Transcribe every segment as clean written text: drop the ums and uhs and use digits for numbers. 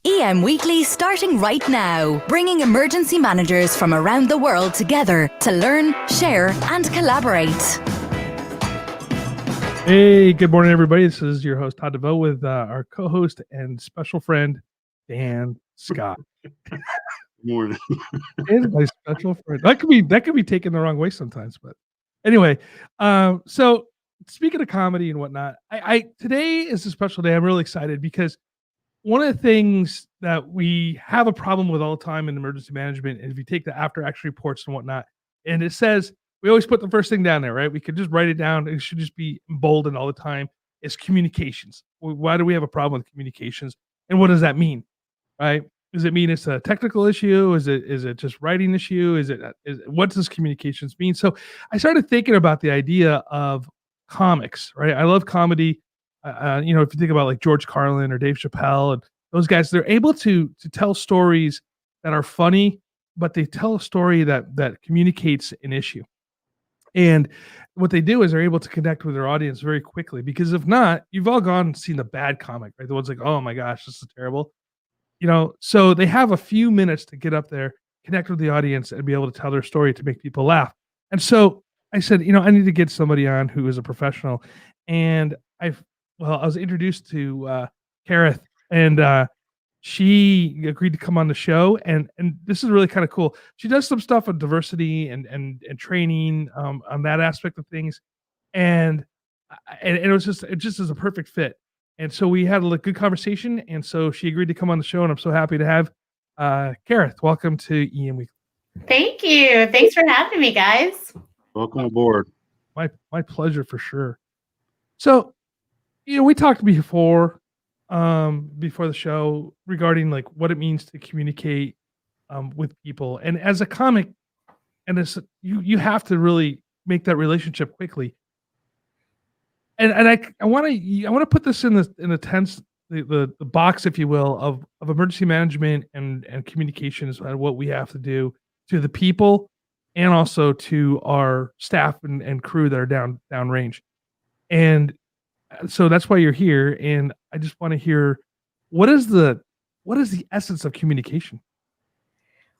EM Weekly starting right now, bringing emergency managers from around the world together to learn, share and collaborate. Hey, good morning, everybody. This is your host, Todd DeVoe, with our co-host and special friend, Dan Scott. Good morning. And my special friend. That could be taken the wrong way sometimes, but anyway. So speaking of comedy and whatnot, I today is a special day. I'm really excited because one of the things that we have a problem with all the time in emergency management is if you take the after action reports and whatnot, and it says we always put the first thing down there, right? We could just write it down. It should just be emboldened all the time. It's communications. Why do we have a problem with communications? And what does that mean, right? Does it mean it's a technical issue? Is it just writing issue? What does communications mean? So I started thinking about the idea of comics, right? I love comedy. If you think about like George Carlin or Dave Chappelle and those guys, they're able to tell stories that are funny, but they tell a story that communicates an issue. And what they do is they're able to connect with their audience very quickly, because if not, you've all gone and seen the bad comic, right? The ones like, oh my gosh, this is terrible. So they have a few minutes to get up there, connect with the audience, and be able to tell their story to make people laugh. And so I said, I need to get somebody on who is a professional. And I was introduced to Karith, and she agreed to come on the show. And this is really kind of cool. She does some stuff on diversity and training on that aspect of things. And it just is a perfect fit. And so we had a good conversation. And so she agreed to come on the show. And I'm so happy to have Karith. Welcome to EM Weekly. Thank you. Thanks for having me, guys. Welcome aboard. My pleasure, for sure. So, we talked before the show regarding like what it means to communicate with people. And as a comic, and you have to really make that relationship quickly. And I want to put this in the box, if you will, of emergency management and communications, and what we have to do to the people and also to our staff and crew that are downrange. And so that's why you're here. And I just want to hear, what is the essence of communication?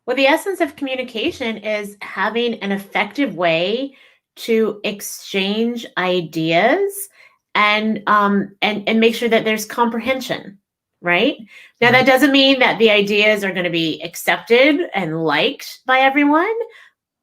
Well, the essence of communication is having an effective way to exchange ideas and make sure that there's comprehension, right? Now, that doesn't mean that the ideas are going to be accepted and liked by everyone,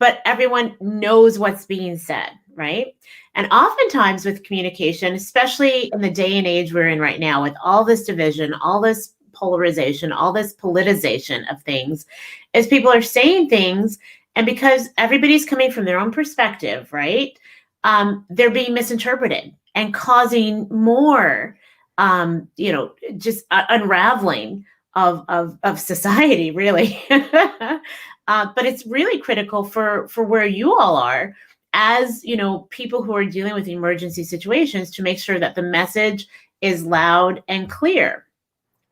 but everyone knows what's being said, right? And oftentimes with communication, especially in the day and age we're in right now, with all this division, all this polarization, all this politicization of things, is people are saying things, and because everybody's coming from their own perspective, right? They're being misinterpreted and causing more, just unraveling of society, really. But it's really critical for where you all are as, people who are dealing with emergency situations, to make sure that the message is loud and clear.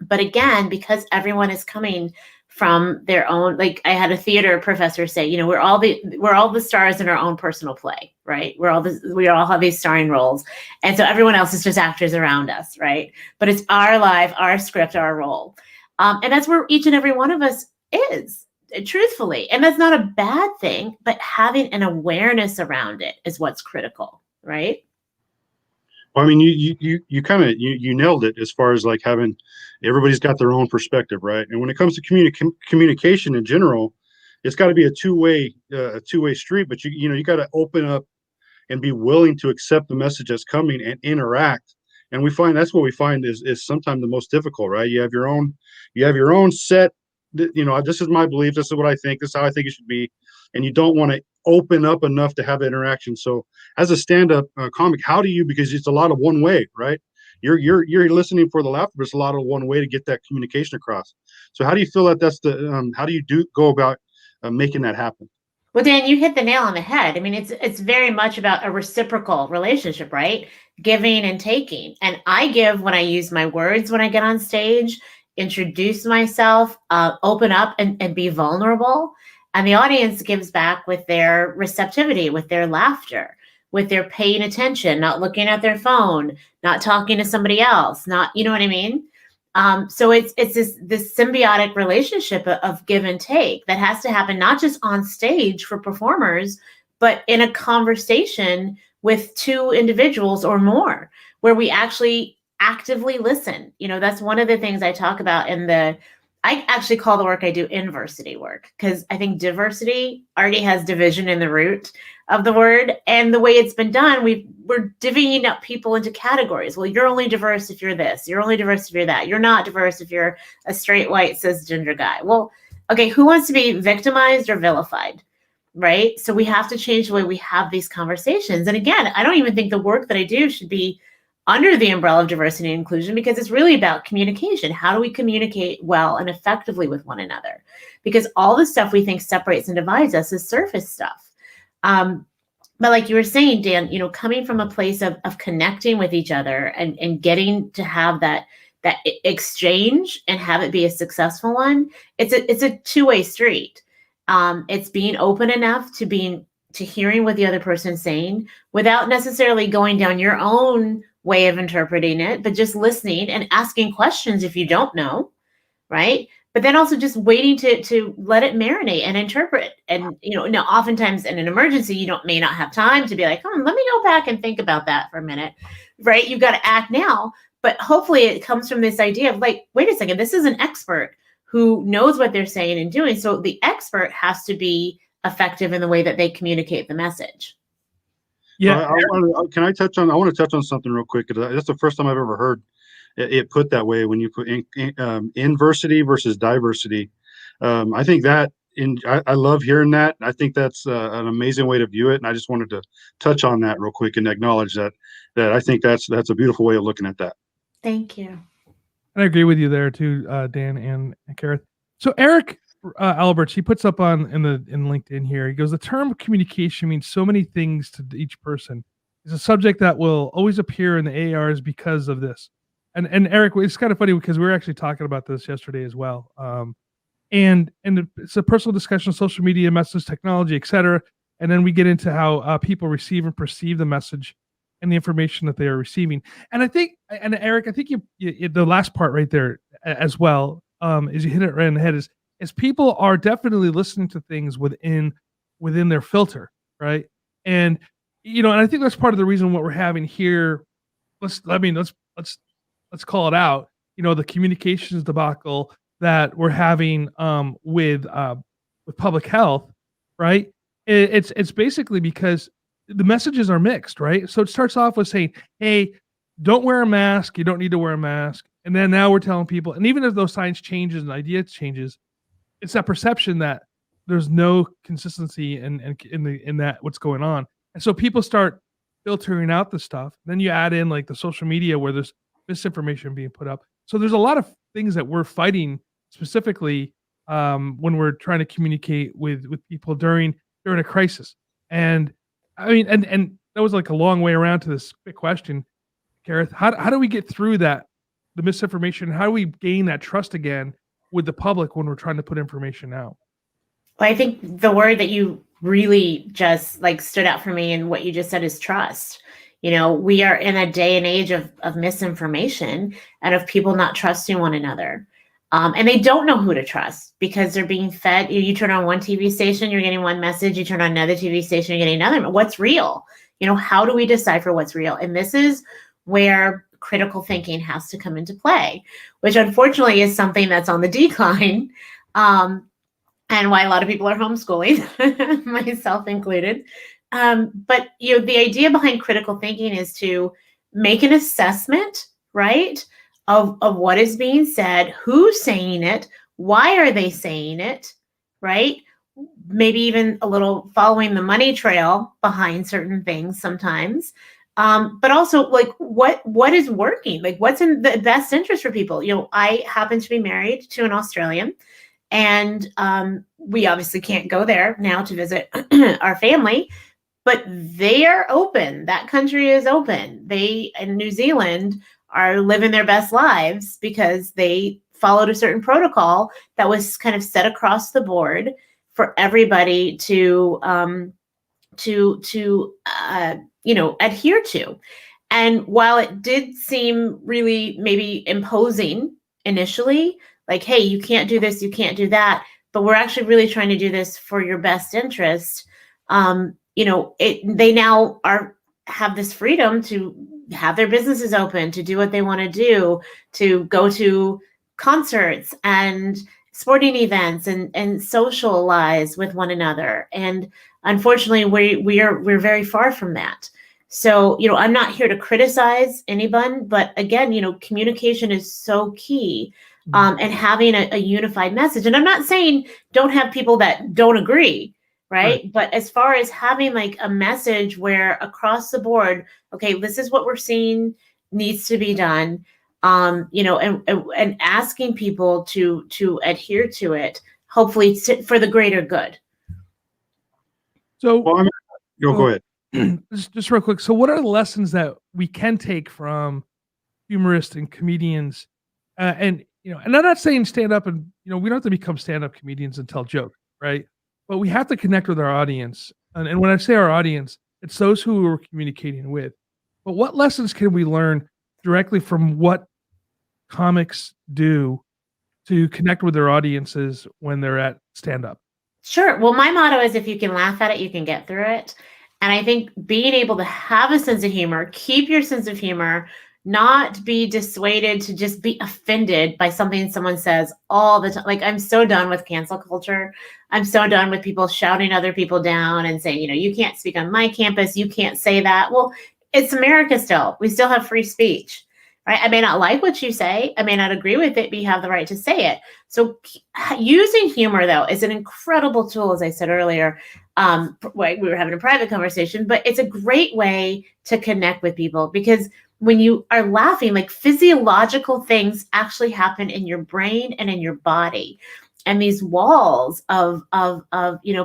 But again, because everyone is coming from their own, like I had a theater professor say, we're all the stars in our own personal play, right? We all have these starring roles. And so everyone else is just actors around us, right? But it's our life, our script, our role. And that's where each and every one of us is. Truthfully, and that's not a bad thing, but having an awareness around it is what's critical, right? Well, I mean, you kind of nailed it as far as like having everybody's got their own perspective, right? And when it comes to communication in general, it's got to be a two-way street. But you got to open up and be willing to accept the message that's coming and interact. And that's what we find is sometimes the most difficult, right? You have your own set. This is my belief. This is what I think. This is how I think it should be. And you don't want to open up enough to have the interaction. So as a stand-up comic, how do you, because it's a lot of one way, right? You're listening for the laughter, but it's a lot of one way to get that communication across. So how do you feel that how do you go about making that happen? Well, Dan, you hit the nail on the head. I mean, it's very much about a reciprocal relationship, right? Giving and taking. And I give when I use my words, when I get on stage, introduce myself, open up and be vulnerable. And the audience gives back with their receptivity, with their laughter, with their paying attention, not looking at their phone, not talking to somebody else, not, you know what I mean? So it's this symbiotic relationship of give and take that has to happen not just on stage for performers, but in a conversation with two individuals or more, where we actually actively listen. That's one of the things I talk about I actually call the work I do inversity work, because I think diversity already has division in the root of the word. And the way it's been done, we're divvying up people into categories. Well, you're only diverse if you're this. You're only diverse if you're that. You're not diverse if you're a straight, white, cisgender guy. Well, okay, who wants to be victimized or vilified? Right? So we have to change the way we have these conversations. And again, I don't even think the work that I do should be under the umbrella of diversity and inclusion, because it's really about communication. How do we communicate well and effectively with one another? Because all the stuff we think separates and divides us is surface stuff. But like you were saying, Dan, coming from a place of connecting with each other and getting to have that exchange and have it be a successful one, it's a two-way street. It's being open enough to hearing what the other person's saying without necessarily going down your own way of interpreting it, but just listening and asking questions if you don't know, right? But then also just waiting to let it marinate and interpret. And now oftentimes in an emergency, you may not have time to be like, let me go back and think about that for a minute, right? You've got to act now. But hopefully it comes from this idea of like, wait a second, this is an expert who knows what they're saying and doing. So the expert has to be effective in the way that they communicate the message. Yeah. I want to touch on something real quick. That's the first time I've ever heard it put that way, when you put inversity versus diversity. I think that I love hearing that. I think that's an amazing way to view it. And I just wanted to touch on that real quick and acknowledge that I think that's a beautiful way of looking at that. Thank you. And I agree with you there too, Dan and Karith. So Eric Alberts, he puts up in LinkedIn here. He goes, the term communication means so many things to each person. It's a subject that will always appear in the ARs because of this. And Eric, it's kind of funny because we were actually talking about this yesterday as well. And it's a personal discussion, social media, message technology, etc. And then we get into how people receive and perceive the message and the information that they are receiving. And I think, and Eric, I think you the last part right there as well, is you hit it right in the head, is people are definitely listening to things within their filter, right? And and I think that's part of the reason what we're having here. Let's call it out. The communications debacle that we're having with public health, right? It's basically because the messages are mixed, right? So it starts off with saying, hey, don't wear a mask. You don't need to wear a mask. And then now we're telling people, and even if those signs changes and ideas changes, it's that perception that there's no consistency in that what's going on. And so people start filtering out the stuff. Then you add in like the social media where there's misinformation being put up. So there's a lot of things that we're fighting specifically when we're trying to communicate with people during a crisis. And I mean, and that was like a long way around to this big question, Karith. How do we get through that, the misinformation? How do we gain that trust again with the public when we're trying to put information out? Well, I think the word that you really just like stood out for me and what you just said is trust. We are in a day and age of misinformation and of people not trusting one another. And they don't know who to trust because they're being fed. You turn on one TV station, you're getting one message. You turn on another TV station, you're getting another. What's real? How do we decipher what's real? And this is where critical thinking has to come into play, which unfortunately is something that's on the decline. And why a lot of people are homeschooling, myself included. But the idea behind critical thinking is to make an assessment, right, of what is being said, who's saying it, why are they saying it, right? Maybe even a little following the money trail behind certain things sometimes. But also like what is working, like what's in the best interest for people. I happen to be married to an Australian, and we obviously can't go there now to visit our family. But they are open. That country is open. They in New Zealand are living their best lives because they followed a certain protocol that was kind of set across the board for everybody to adhere to. And while it did seem really maybe imposing initially, like, hey, you can't do this, you can't do that, but we're actually really trying to do this for your best interest. They now have this freedom to have their businesses open, to do what they want to do, to go to concerts and sporting events and socialize with one another. And unfortunately, we're very far from that. So, I'm not here to criticize anyone, but again, communication is so key, and having a unified message. And I'm not saying don't have people that don't agree, right? But as far as having like a message where across the board, okay, this is what we're seeing needs to be done, and asking people to adhere to it, hopefully for the greater good. So, go ahead. Just real quick. So, what are the lessons that we can take from humorists and comedians? And I'm not saying stand up, and we don't have to become stand-up comedians and tell jokes, right? But we have to connect with our audience. And when I say our audience, it's those who we're communicating with. But what lessons can we learn directly from what comics do to connect with their audiences when they're at stand-up? Sure. Well, my motto is if you can laugh at it, you can get through it. And I think being able to have a sense of humor, keep your sense of humor, not be dissuaded to just be offended by something someone says all the time. Like, I'm so done with cancel culture. I'm so done with people shouting other people down and saying, you can't speak on my campus. You can't say that. Well, it's America still. We still have free speech, right? I may not like what you say. I may not agree with it, but you have the right to say it. So using humor, though, is an incredible tool, as I said earlier. We were having a private conversation, but it's a great way to connect with people, because when you are laughing, like, physiological things actually happen in your brain and in your body. And these walls of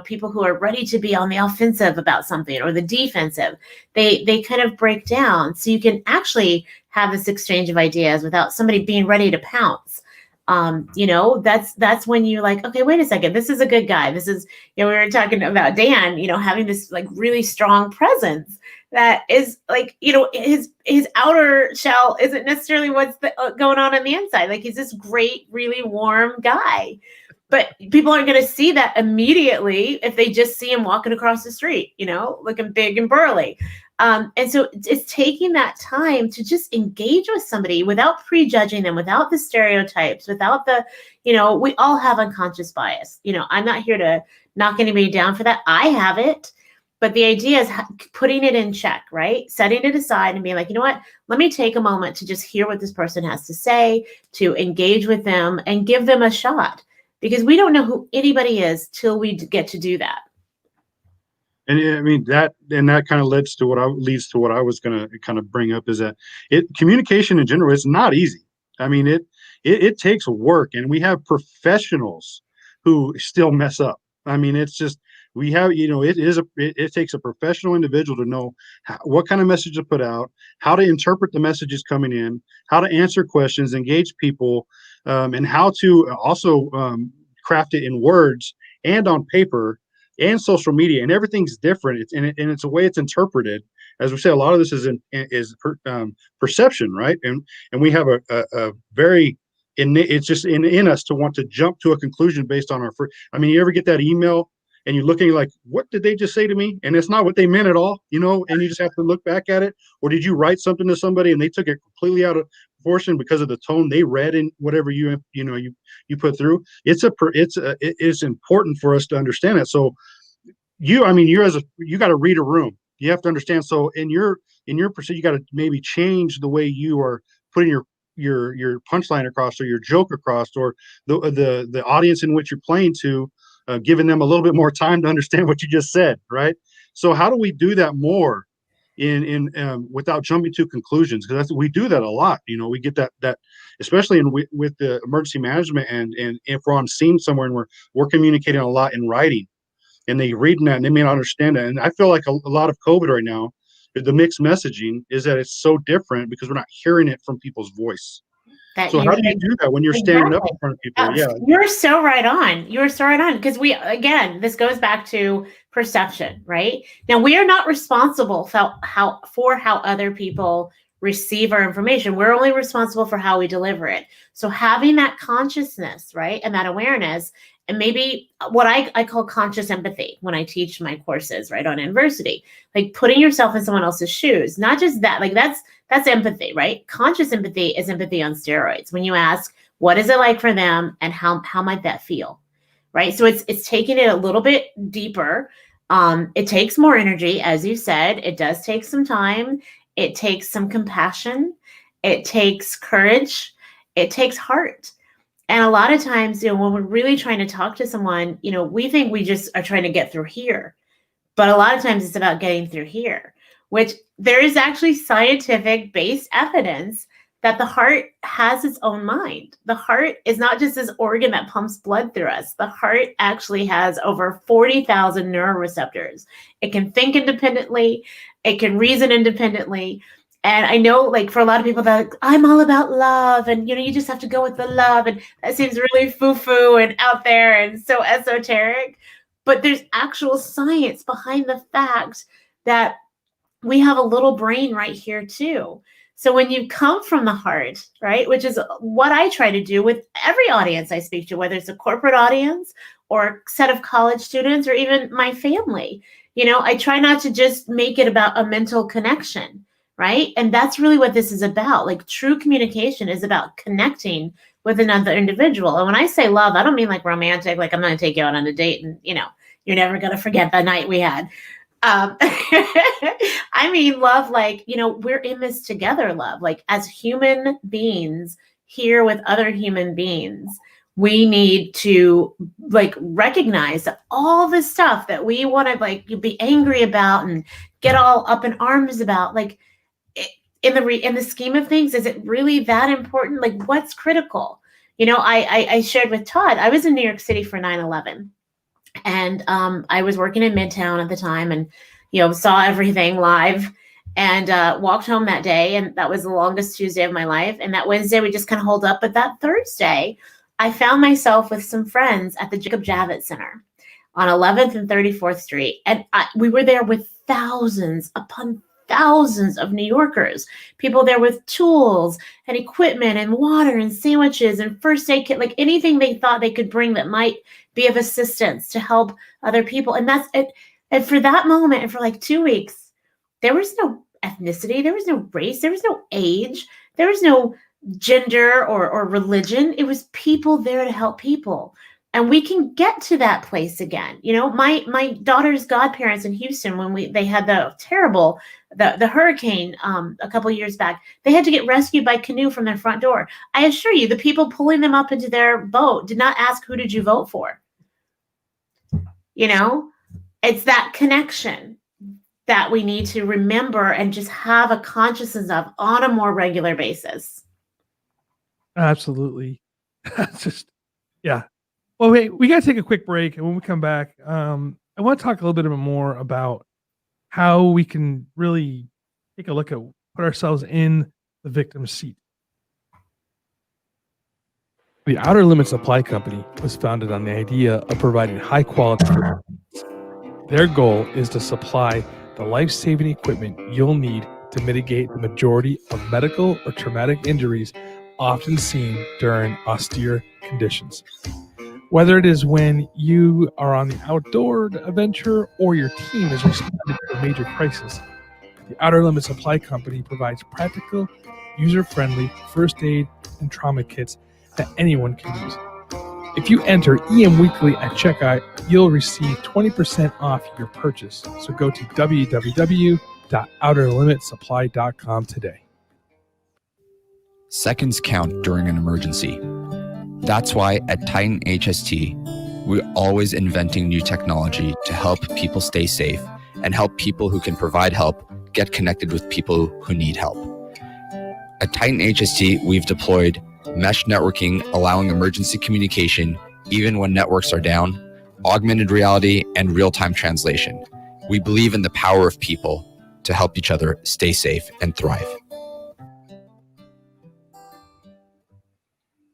people who are ready to be on the offensive about something or the defensive, they kind of break down. So you can actually have this exchange of ideas without somebody being ready to pounce. That's when you're like, okay, wait a second, this is a good guy. This is, we were talking about Dan, having this like really strong presence that is like, his outer shell isn't necessarily what's going on the inside. Like, he's this great, really warm guy, but people aren't going to see that immediately if they just see him walking across the street, looking big and burly. And so it's taking that time to just engage with somebody without prejudging them, without the stereotypes, without the, we all have unconscious bias. I'm not here to knock anybody down for that. I have it. But the idea is putting it in check, right? Setting it aside and being like, you know what? Let me take a moment to just hear what this person has to say, to engage with them and give them a shot, because we don't know who anybody is till we get to do that. And I mean that kind of leads to what I was going to kind of bring up, is that communication in general is not easy. I mean, it takes work, and we have professionals who still mess up. I mean, it's just, we have, it takes a professional individual to know what kind of message to put out, how to interpret the messages coming in, how to answer questions, engage people, and how to also craft it in words and on paper and social media, and everything's different. It's a way it's interpreted. As we say, a lot of this is perception, right? And we have a very it's just in us to want to jump to a conclusion based on I mean, you ever get that email and you're looking like, what did they just say to me? And it's not what they meant at all, and you just have to look back at it. Or did you write something to somebody and they took it completely out of proportion because of the tone they read in whatever you put through? It's important for us to understand that. So you got to read a room. You have to understand. So in your pursuit, you got to maybe change the way you are putting your punchline across, or your joke across, or the audience in which you're playing to, giving them a little bit more time to understand what you just said, right? So how do we do that more in without jumping to conclusions? Because we do that a lot. We get that especially with the emergency management, and if we're on scene somewhere and we're communicating a lot in writing, and they reading that and they may not understand it. And I feel like a lot of COVID right now, the mixed messaging is that it's so different because we're not hearing it from people's voice. So how do you do that when you're standing up in front of people? Yeah, you're so right on. You're so right on, because this goes back to perception, right? Now, we are not responsible for how other people receive our information. We're only responsible for how we deliver it. So having that consciousness, right, and that awareness, and maybe what I call conscious empathy when I teach my courses, right, on adversity, like putting yourself in someone else's shoes, not just that, like that's empathy, right? Conscious empathy is empathy on steroids. When you ask, what is it like for them, and how might that feel, right? So it's taking it a little bit deeper. It takes more energy, as you said. It does take some time. It takes some compassion. It takes courage. It takes heart. And a lot of times, when we're really trying to talk to someone, we think we just are trying to get through here. But a lot of times it's about getting through here, which there is actually scientific based evidence that the heart has its own mind. The heart is not just this organ that pumps blood through us. The heart actually has over 40,000 neuroreceptors. It can think independently. It can reason independently. And I know, like, for a lot of people that I'm all about love, and you just have to go with the love, and that seems really foo-foo and out there and so esoteric. But there's actual science behind the fact that we have a little brain right here too. So when you come from the heart, right, which is what I try to do with every audience I speak to, whether it's a corporate audience or a set of college students or even my family, I try not to just make it about a mental connection, right? And that's really what this is about. Like, true communication is about connecting with another individual. And when I say love, I don't mean like romantic, like I'm going to take you out on a date and, you're never going to forget the night we had. I mean, love, like, we're in this together, love, like as human beings here with other human beings, we need to like recognize that all the stuff that we want to like be angry about and get all up in arms about, like in the scheme of things, is it really that important? Like, what's critical? I shared with Todd, I was in New York City for 9/11. And I was working in Midtown at the time, and saw everything live, and walked home that day, and that was the longest Tuesday of my life. And that Wednesday we just kind of holed up, but that Thursday I found myself with some friends at the Jacob Javits Center on 11th and 34th Street, and we were there with thousands upon thousands of New Yorkers, people there with tools and equipment and water and sandwiches and first aid kit, like anything they thought they could bring that might be of assistance to help other people. And that's it. And for that moment, and for like 2 weeks, there was no ethnicity, there was no race, there was no age, there was no gender or religion. It was people there to help people. And we can get to that place again. My daughter's godparents in Houston, when they had the terrible, the hurricane a couple of years back, they had to get rescued by canoe from their front door. I assure you, the people pulling them up into their boat did not ask, who did you vote for? It's that connection that we need to remember and just have a consciousness of on a more regular basis. Absolutely. Just, yeah. Well, wait, we got to take a quick break. And when we come back, I want to talk a little bit more about how we can really take a look at, put ourselves in the victim's seat. The Outer Limits Supply Company was founded on the idea of providing high quality equipment. Their goal is to supply the life-saving equipment you'll need to mitigate the majority of medical or traumatic injuries often seen during austere conditions. Whether it is when you are on the outdoor adventure or your team is responding to a major crisis, the Outer Limits Supply Company provides practical, user-friendly first aid and trauma kits that anyone can use. If you enter EM Weekly at checkout, you'll receive 20% off your purchase. So go to www.outerlimitsupply.com today. Seconds count during an emergency. That's why at Titan HST, we're always inventing new technology to help people stay safe and help people who can provide help get connected with people who need help. At Titan HST, we've deployed mesh networking, allowing emergency communication even when networks are down, augmented reality, and real-time translation. We believe in the power of people to help each other stay safe and thrive.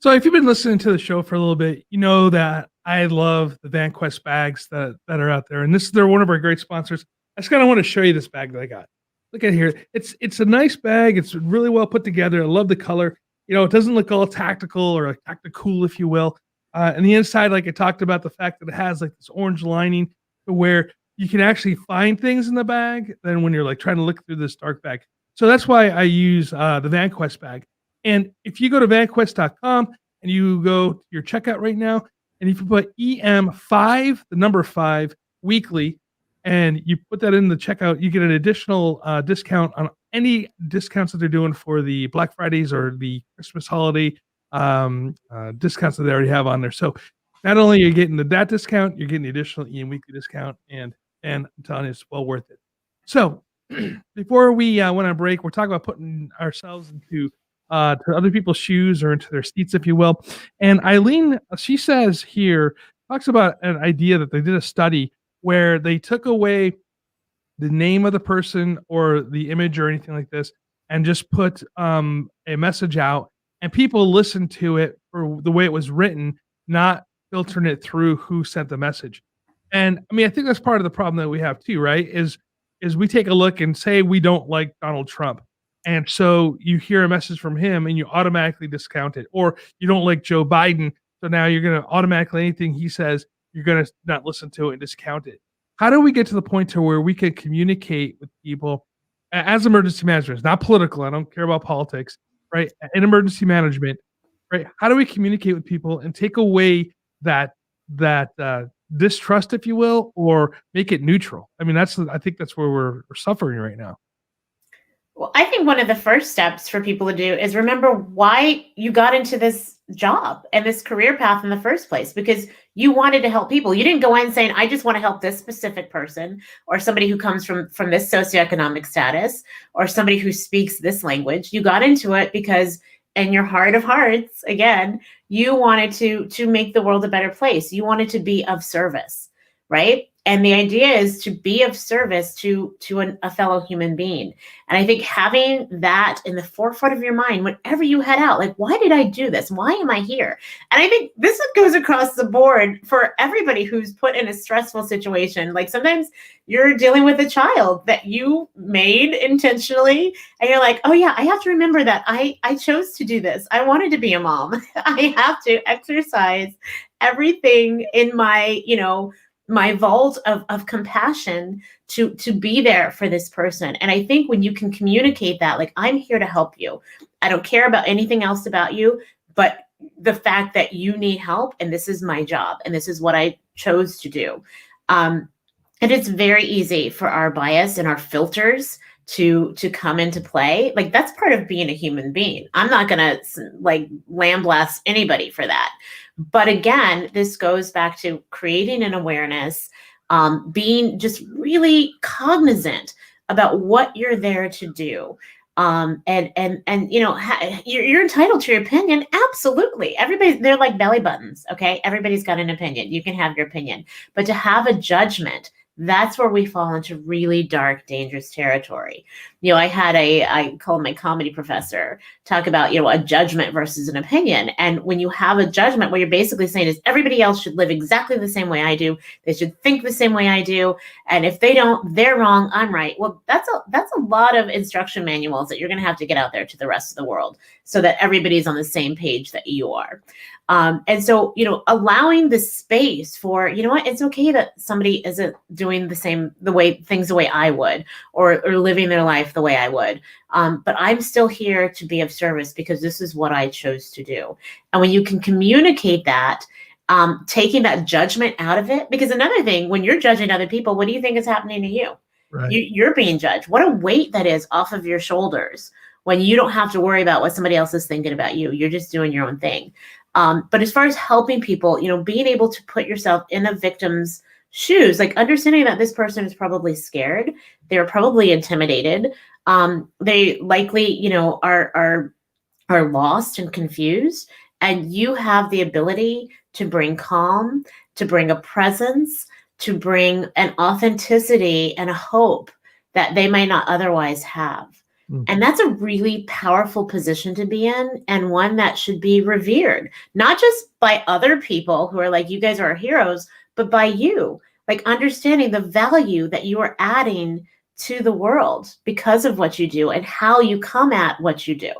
So if you've been listening to the show for a little bit, you know that I love the VanQuest bags that are out there. And they're one of our great sponsors. I just kind of want to show you this bag that I got. look at here. It's a nice bag. It's really well put together. I love the color. It doesn't look all tactical or tactical, if you will. And the inside, like I talked about, the fact that it has like this orange lining to where you can actually find things in the bag than when you're like trying to look through this dark bag. So that's why I use the VanQuest bag. And if you go to vanquest.com and you go to your checkout right now, and if you put EM5, the number 5, weekly, and you put that in the checkout, you get an additional discount on any discounts that they're doing for the Black Fridays or the Christmas holiday discounts that they already have on there. So not only are you getting that discount, you're getting the additional EM weekly discount, and I'm telling you, it's well worth it. So before we went on break, we're talking about putting ourselves into to other people's shoes or into their seats, if you will. And Eileen, she says here, talks about an idea that they did a study where they took away the name of the person or the image or anything like this and just put a message out, and people listened to it for the way it was written, not filtering it through who sent the message. And I mean, I think that's part of the problem that we have too, right? Is we take a look and say we don't like Donald Trump. And so you hear a message from him and you automatically discount it. Or you don't like Joe Biden, so now you're going to automatically, anything he says, you're going to not listen to it and discount it. How do we get to the point to where we can communicate with people as emergency managers, not political, I don't care about politics, right? In emergency management, right? How do we communicate with people and take away that distrust, if you will, or make it neutral? I mean, I think that's where we're suffering right now. Well, I think one of the first steps for people to do is remember why you got into this job and this career path in the first place, because you wanted to help people. You didn't go in saying, I just want to help this specific person, or somebody who comes from this socioeconomic status, or somebody who speaks this language. You got into it because in your heart of hearts, again, you wanted to make the world a better place. You wanted to be of service, right? And the idea is to be of service to a fellow human being. And I think having that in the forefront of your mind, whenever you head out, like, why did I do this? Why am I here? And I think this goes across the board for everybody who's put in a stressful situation. Like sometimes you're dealing with a child that you made intentionally, and you're like, oh yeah, I have to remember that I chose to do this. I wanted to be a mom. I have to exercise everything in my, my vault of compassion to be there for this person. And I think when you can communicate that, like, I'm here to help you. I don't care about anything else about you, but the fact that you need help, and this is my job, and this is what I chose to do. And it's very easy for our bias and our filters to come into play. Like, that's part of being a human being. I'm not going to like lambaste anybody for that. But again, this goes back to creating an awareness, being just really cognizant about what you're there to do. And you're entitled to your opinion. Absolutely. They're like belly buttons. Okay. Everybody's got an opinion. You can have your opinion, but to have a judgment, that's where we fall into really dark, dangerous territory. I call him my comedy professor, talk about, a judgment versus an opinion. And when you have a judgment, what you're basically saying is everybody else should live exactly the same way I do. They should think the same way I do. And if they don't, they're wrong, I'm right. Well, that's a lot of instruction manuals that you're going to have to get out there to the rest of the world so that everybody's on the same page that you are. And so, allowing the space for, it's okay that somebody isn't doing the way I would, or living their life the way I would. But I'm still here to be of service because this is what I chose to do. And when you can communicate that, taking that judgment out of it, because another thing, when you're judging other people, what do you think is happening to you? Right. You're being judged. What a weight that is off of your shoulders when you don't have to worry about what somebody else is thinking about you. You're just doing your own thing. But as far as helping people, being able to put yourself in a victim's shoes, like understanding that this person is probably scared, they're probably intimidated, they likely, are lost and confused, and you have the ability to bring calm, to bring a presence, to bring an authenticity and a hope that they might not otherwise have. And that's a really powerful position to be in, and one that should be revered, not just by other people who are like, you guys are our heroes, but by you, like understanding the value that you are adding to the world because of what you do and how you come at what you do.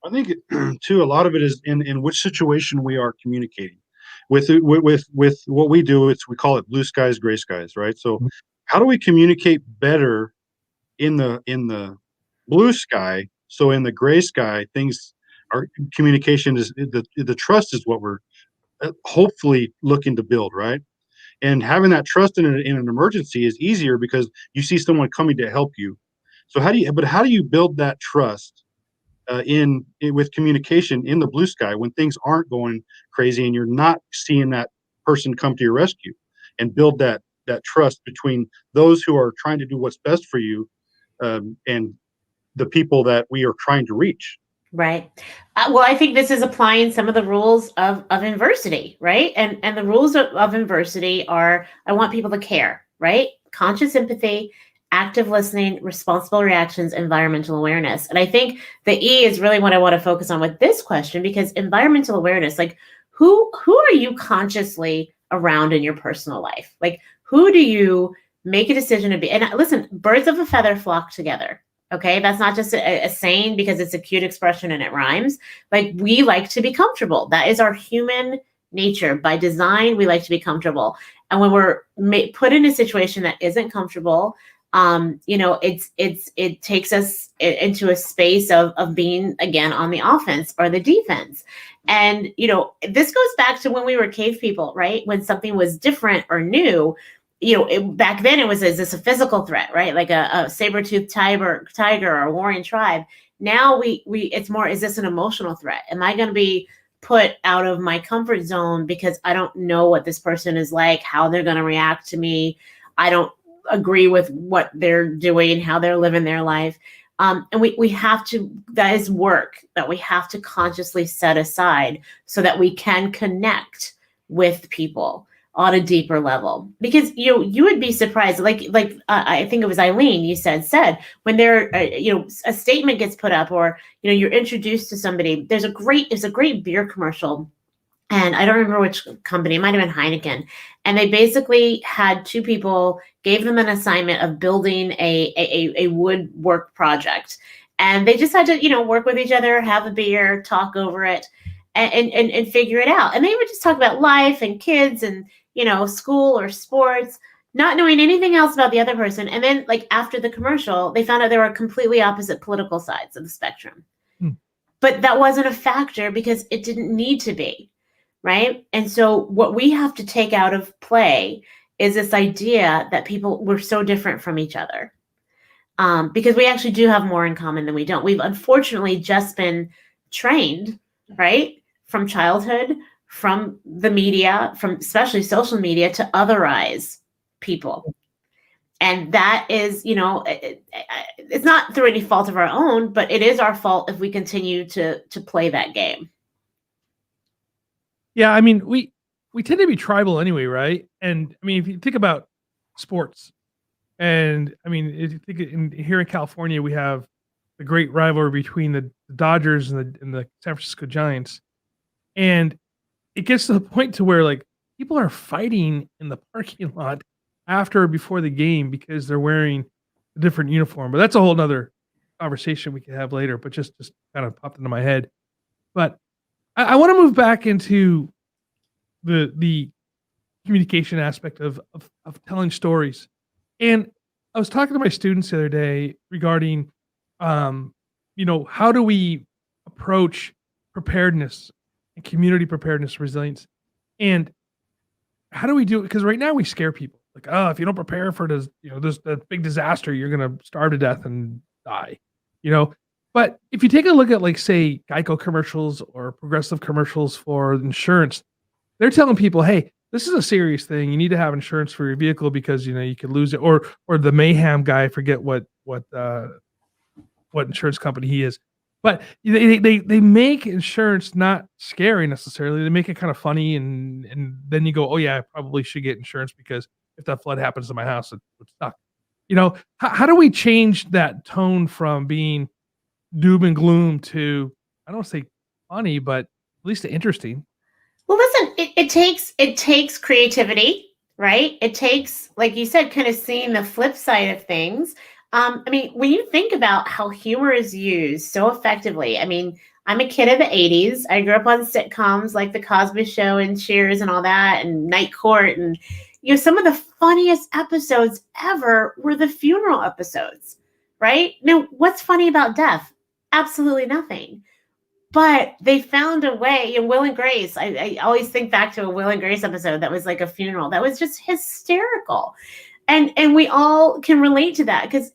I think too, a lot of it is in which situation we are communicating. With what we do, we call it blue skies, gray skies, right? So how do we communicate better in the blue sky? So in the gray sky, our communication is the trust is what we're hopefully looking to build, right? And having that trust in an emergency is easier because you see someone coming to help you. So how do you build that trust with communication in the blue sky when things aren't going crazy and you're not seeing that person come to your rescue, and build that trust between those who are trying to do what's best for you, and the people that we are trying to reach. Right. Well, I think this is applying some of the rules of adversity, right? And the rules of adversity are, I want people to care, right? Conscious empathy, active listening, responsible reactions, environmental awareness. And I think the E is really what I want to focus on with this question, because environmental awareness, like who are you consciously around in your personal life? Like, who do you make a decision to be? And listen, birds of a feather flock together. Okay, that's not just a saying because it's a cute expression and it rhymes. Like, we like to be comfortable. That is our human nature. By design, we like to be comfortable. And when we're put in a situation that isn't comfortable, it takes us into a space of being, again, on the offense or the defense. And, this goes back to when we were cave people, right? When something was different or new, back then it was, is this a physical threat, right? Like a saber-toothed tiger or a warring tribe. Now it's more, is this an emotional threat? Am I going to be put out of my comfort zone because I don't know what this person is like, how they're going to react to me? I don't agree with what they're doing, how they're living their life. And we have to, that is work that we have to consciously set aside so that we can connect with people on a deeper level. Because you would be surprised, like I think it was Eileen, you said when there a statement gets put up, or you're introduced to somebody. There's a great beer commercial, and I don't remember which company, it might have been Heineken, and they basically had two people, gave them an assignment of building a woodwork project, and they just had to work with each other, have a beer, talk over it, and figure it out. And they would just talk about life and kids and school or sports, not knowing anything else about the other person. And then, like, after the commercial, they found out they were completely opposite political sides of the spectrum. But that wasn't a factor because it didn't need to be, right? And so what we have to take out of play is this idea that we're so different from each other, because we actually do have more in common than we don't. We've unfortunately just been trained, right, from childhood, from the media, from especially social media, to otherize people. And that is, it's not through any fault of our own, but it is our fault if we continue to play that game. Yeah, I mean, we tend to be tribal anyway, right? And I mean, if you think about sports, and I mean, if you think here in California, we have the great rivalry between the Dodgers and the San Francisco Giants, and it gets to the point to where, like, people are fighting in the parking lot after or before the game because they're wearing a different uniform. But that's a whole nother conversation we can have later, but just kind of popped into my head. But I want to move back into the communication aspect of telling stories. And I was talking to my students the other day regarding, how do we approach preparedness and community preparedness, resilience, and how do we do it? Because right now we scare people, like, oh, if you don't prepare for this big disaster, you're gonna starve to death and die, But if you take a look at, like, say, Geico commercials or Progressive commercials for insurance, they're telling people, hey, this is a serious thing. You need to have insurance for your vehicle because you could lose it. Or the Mayhem guy, I forget what insurance company he is. But they make insurance not scary necessarily. They make it kind of funny, and then you go, oh yeah, I probably should get insurance because if that flood happens to my house, it would suck. How do we change that tone from being doom and gloom to, I don't want to say funny, but at least interesting? Well, listen, it takes creativity, right? It takes, like you said, kind of seeing the flip side of things. I mean, when you think about how humor is used so effectively, I mean, I'm a kid of the 80s. I grew up on sitcoms like The Cosby Show and Cheers and all that, and Night Court. And, some of the funniest episodes ever were the funeral episodes, right? Now, what's funny about death? Absolutely nothing. But they found a way. In Will and Grace, I always think back to a Will and Grace episode that was like a funeral. That was just hysterical. And we all can relate to that because,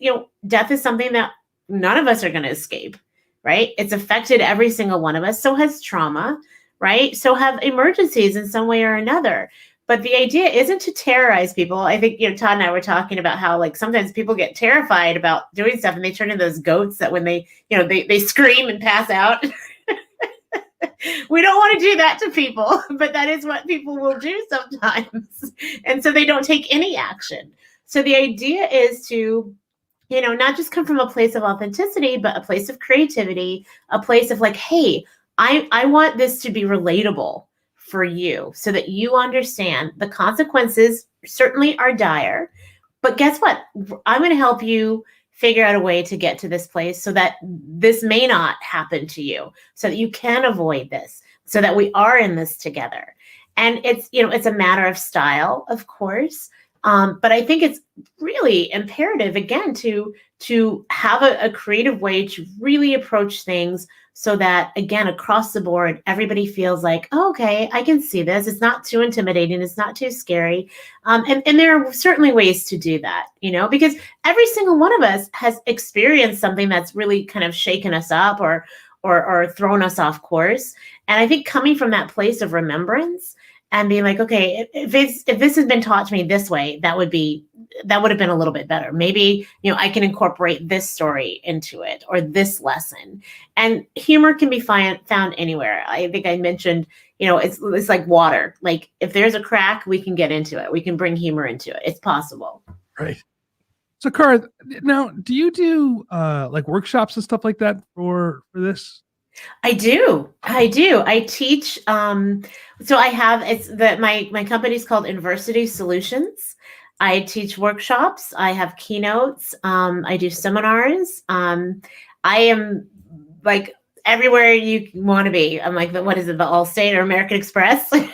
death is something that none of us are going to escape, right? It's affected every single one of us. So has trauma, right? So have emergencies in some way or another. But the idea isn't to terrorize people. I think, Todd and I were talking about how, like, sometimes people get terrified about doing stuff and they turn into those goats that when they scream and pass out. We don't want to do that to people, but that is what people will do sometimes. And so they don't take any action. So the idea is to, not just come from a place of authenticity, but a place of creativity, a place of like, hey, I want this to be relatable for you so that you understand the consequences certainly are dire. But guess what? I'm going to help you figure out a way to get to this place so that this may not happen to you, so that you can avoid this, so that we are in this together. And it's, it's a matter of style, of course. But I think it's really imperative, again, to have a creative way to really approach things so that, again, across the board, everybody feels like, oh, okay, I can see this. It's not too intimidating. It's not too scary. And there are certainly ways to do that, because every single one of us has experienced something that's really kind of shaken us up or thrown us off course. And I think coming from that place of remembrance and being like, okay, if this has been taught to me this way, that would have been a little bit better. Maybe, I can incorporate this story into it or this lesson. And humor can be found anywhere. I think I mentioned, it's like water. Like if there's a crack, we can get into it. We can bring humor into it. It's possible. Right. So, Karith, now, do you do like workshops and stuff like that for this? I do. I teach. So I have, my company's called Inversity Solutions. I teach workshops. I have keynotes. I do seminars. I am like everywhere you want to be. I'm like, what is it, the Allstate or American Express? But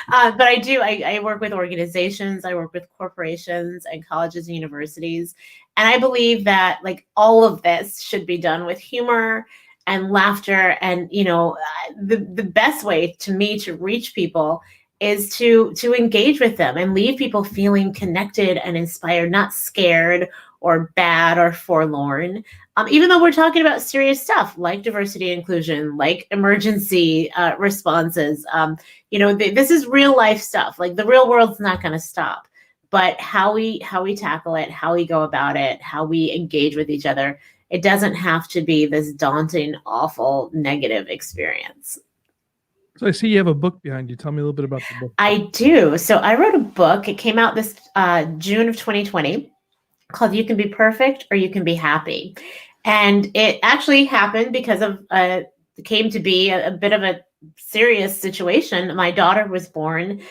I work with organizations. I work with corporations and colleges and universities. And I believe that like all of this should be done with humor and laughter. And, the best way to me to reach people is to engage with them and leave people feeling connected and inspired, not scared or bad or forlorn. Even though we're talking about serious stuff like diversity and inclusion, like emergency responses, this is real life stuff. Like the real world's not going to stop, but how we tackle it, how we go about it, how we engage with each other. It doesn't have to be this daunting, awful, negative experience. So I see you have a book behind you. Tell me a little bit about the book. I do. So I wrote a book. It came out this June of 2020 called You Can Be Perfect or You Can Be Happy. And it actually happened because of it came to be a bit of a serious situation. My daughter was born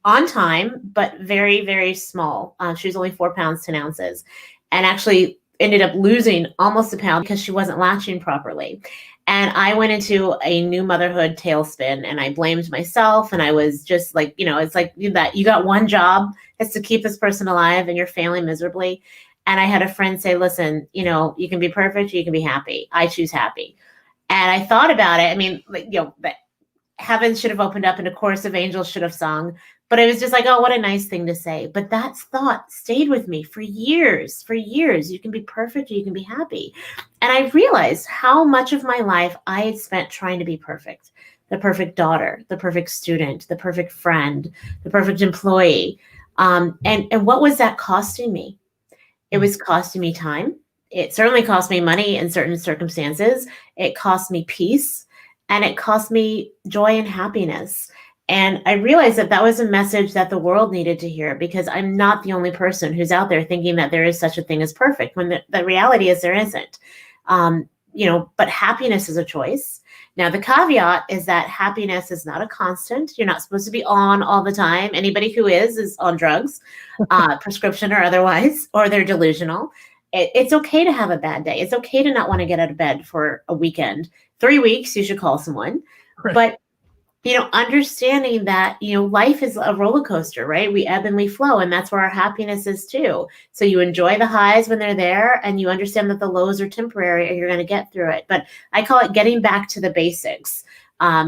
on time, but very, very small. She was only 4 pounds, 10 ounces. And actually ended up losing almost a pound because she wasn't latching properly. And I went into a new motherhood tailspin and I blamed myself. And I was just like, it's like that you got one job, it's to keep this person alive and you're failing miserably. And I had a friend say, listen, you can be perfect, you can be happy. I choose happy. And I thought about it. I mean, that heaven should have opened up and a chorus of angels should have sung. But it was just like, oh, what a nice thing to say. But that thought stayed with me for years. You can be perfect or you can be happy. And I realized how much of my life I had spent trying to be perfect. The perfect daughter, the perfect student, the perfect friend, the perfect employee. And what was that costing me? It was costing me time. It certainly cost me money in certain circumstances. It cost me peace. And it cost me joy and happiness. And I realized that was a message that the world needed to hear because I'm not the only person who's out there thinking that there is such a thing as perfect when the reality is there isn't. but happiness is a choice. Now, the caveat is that happiness is not a constant. You're not supposed to be on all the time. Anybody who is on drugs, prescription or otherwise, or they're delusional. It's okay to have a bad day. It's okay to not want to get out of bed for a weekend. 3 weeks, you should call someone. Right. But understanding that, life is a roller coaster, right? We ebb and we flow, and that's where our happiness is too. So you enjoy the highs when they're there, and you understand that the lows are temporary and you're going to get through it. But I call it getting back to the basics,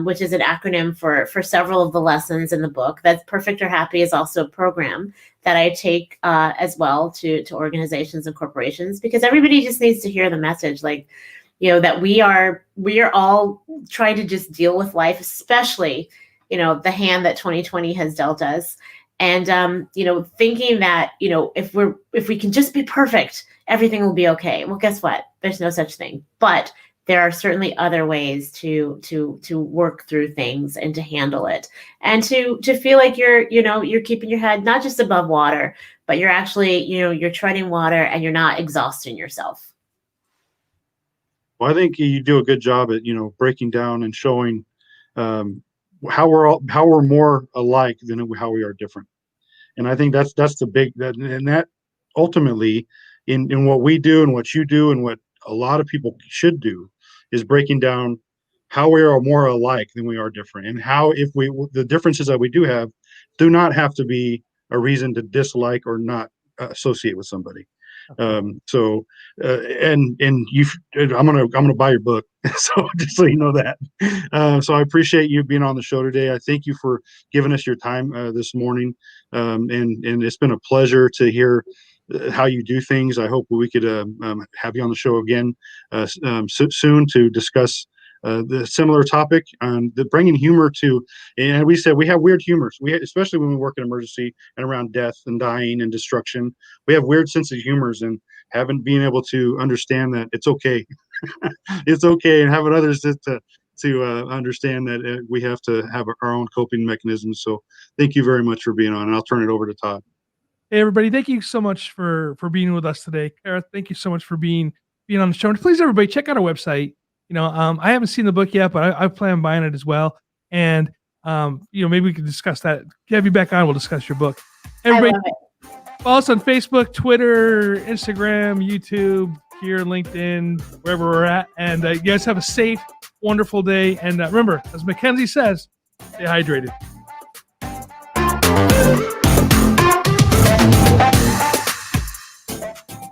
which is an acronym for several of the lessons in the book. That's Perfect or Happy is also a program that I take as well to organizations and corporations, because everybody just needs to hear the message, like, that we are all trying to just deal with life, especially, the hand that 2020 has dealt us. And, thinking that, if we can just be perfect, everything will be okay. Well, guess what? There's no such thing. But there are certainly other ways to work through things and to handle it, and to feel like you're keeping your head not just above water, but you're actually, you're treading water and you're not exhausting yourself. Well, I think you do a good job at breaking down and showing how we're more alike than how we are different, and I think that's the big that ultimately in what we do and what you do and what a lot of people should do is breaking down how we are more alike than we are different, and how the differences that we do have do not have to be a reason to dislike or not associate with somebody. I'm gonna buy your book, so just so you know that. So I appreciate you being on the show today. I thank you for giving us your time this morning, and it's been a pleasure to hear how you do things. I hope we could have you on the show again soon to discuss the similar topic on the bringing humor to, and we said we have weird humors. Especially when we work in emergency and around death and dying and destruction, we have weird sense of humors, and being able to understand that it's okay, it's okay, and having others to understand that we have to have our own coping mechanisms. So thank you very much for being on, and I'll turn it over to Todd. Hey everybody, thank you so much for being with us today. Karith, thank you so much for being on the show. And please, everybody, check out our website. I haven't seen the book yet, but I plan on buying it as well. And maybe we can discuss that. Have you back on, we'll discuss your book. Everybody, follow us on Facebook, Twitter, Instagram, YouTube, here, LinkedIn, wherever we're at. And you guys have a safe, wonderful day. And remember, as Mackenzie says, stay hydrated.